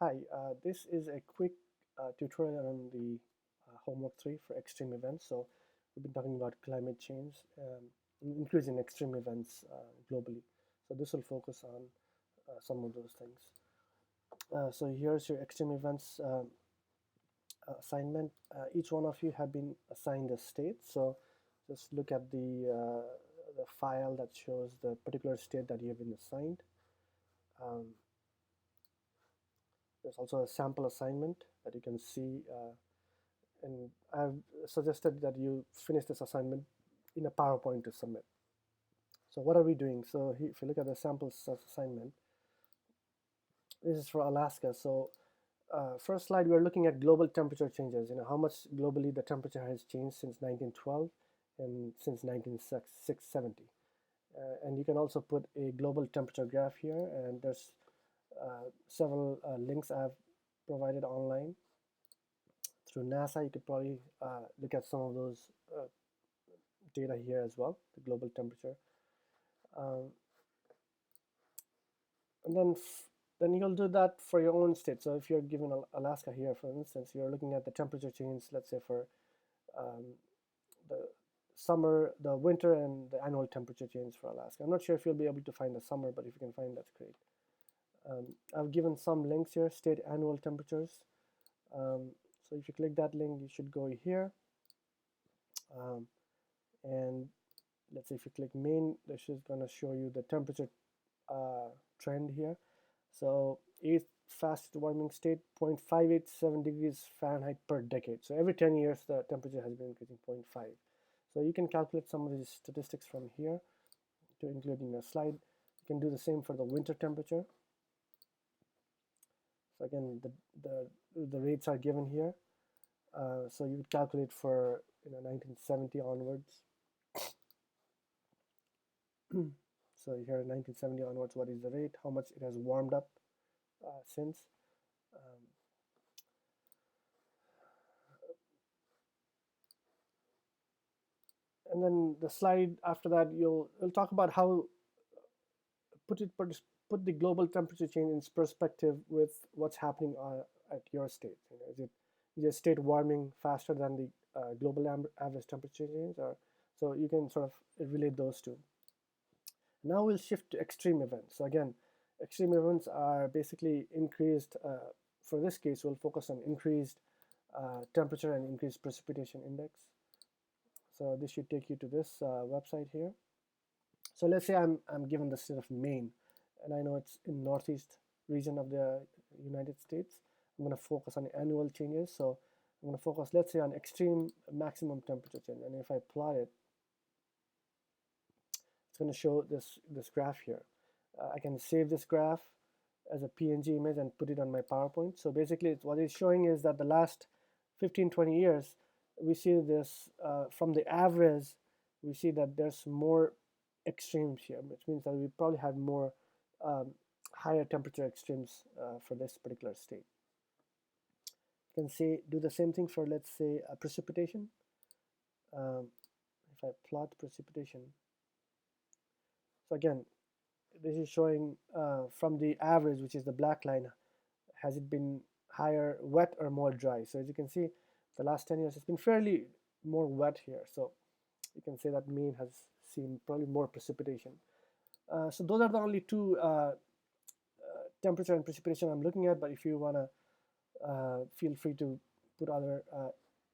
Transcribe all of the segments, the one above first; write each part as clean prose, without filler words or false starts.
Hi, this is a quick tutorial on the homework 3 for extreme events. So we've been talking about climate change, increase in extreme events globally. So this will focus on some of those things. So here's your extreme events assignment. Each one of you have been assigned a state. So just look at the file that shows the particular state that you have been assigned. Um, there's also a sample assignment that you can see and I've suggested that you finish this assignment in a PowerPoint to submit. So what are we doing? So if you look at the sample assignment, this is for Alaska. So first slide, we're looking at global temperature changes. How much globally the temperature has changed since 1912 and since 1970. And you can also put a global temperature graph here, and there's several links I've provided online through NASA. You could probably look at some of those data here as well, the global temperature. Um, and then you'll do that for your own state. So if you're given Alaska here, for instance, you're looking at the temperature change, let's say for um, the summer, the winter, and the annual temperature change for Alaska. I'm not sure if you'll be able to find the summer, but if you can find, that's great. I've given some links here, state annual temperatures. So if you click that link, you should go here. And let's say if you click main, this is going to show you the temperature trend here. So eighth fastest warming state, 0.587 degrees Fahrenheit per decade. So every 10 years, the temperature has been increasing 0.5. So you can calculate some of these statistics from here to include in your slide. You can do the same for the winter temperature. So again, the rates are given here. So you would calculate for 1970 onwards. So here 1970 onwards, what is the rate? How much it has warmed up since? Um, and then the slide after that, we'll talk about how put the global temperature change in perspective with what's happening at your state. Is your state warming faster than the global average temperature change, or so you can sort of relate those two. Now we'll shift to extreme events. So again, extreme events are basically increased. For this case, we'll focus on increased temperature and increased precipitation index. So this should take you to this website here. So let's say I'm given the state of Maine, and I know it's in northeast region of the United States. I'm going to focus on annual changes. So I'm going to focus, let's say, on extreme maximum temperature change. And if I plot it, it's going to show this graph here. I can save this graph as a PNG image and put it on my PowerPoint. So basically, what it's showing is that the last 15-20 years, we see this from the average, we see that there's more extremes here, which means that we probably have more higher temperature extremes for this particular state. You can say do the same thing for, let's say, precipitation. If I plot precipitation, so again, this is showing from the average, which is the black line, has it been higher wet or more dry. So as you can see, the last 10 years it's been fairly more wet here. So you can say that Maine has seen probably more precipitation. So those are the only two temperature and precipitation I'm looking at, but if you want to feel free to put other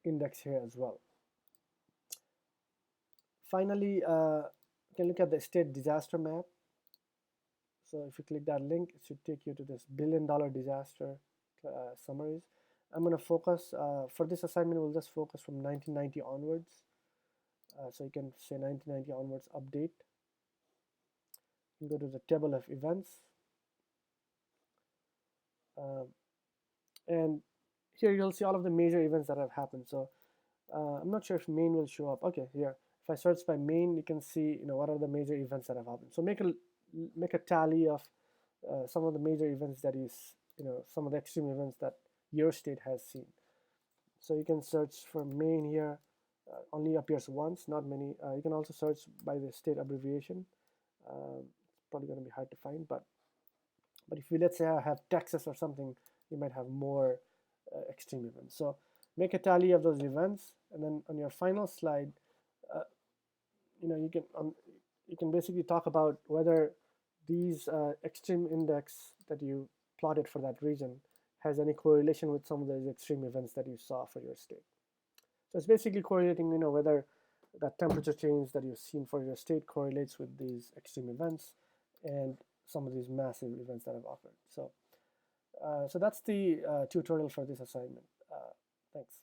index here as well. Finally, you can look at the state disaster map. So if you click that link, it should take you to this billion-dollar disaster summaries. I'm going to focus, for this assignment, we'll just focus from 1990 onwards. So you can say 1990 onwards update. You can go to the table of events. And here you'll see all of the major events that have happened. So I'm not sure if Maine will show up. Okay, here. If I search by Maine, you can see what are the major events that have happened. So make a tally of some of the major events that is some of the extreme events that your state has seen. So you can search for Maine here. Only appears once, not many. You can also search by the state abbreviation. It's probably going to be hard to find, but if you, let's say, I have Texas or something, you might have more extreme events. So make a tally of those events, and then on your final slide, you can basically talk about whether these extreme index that you plotted for that region has any correlation with some of those extreme events that you saw for your state. So it's basically correlating, whether that temperature change that you've seen for your state correlates with these extreme events and some of these massive events that have occurred. So that's the tutorial for this assignment. Thanks.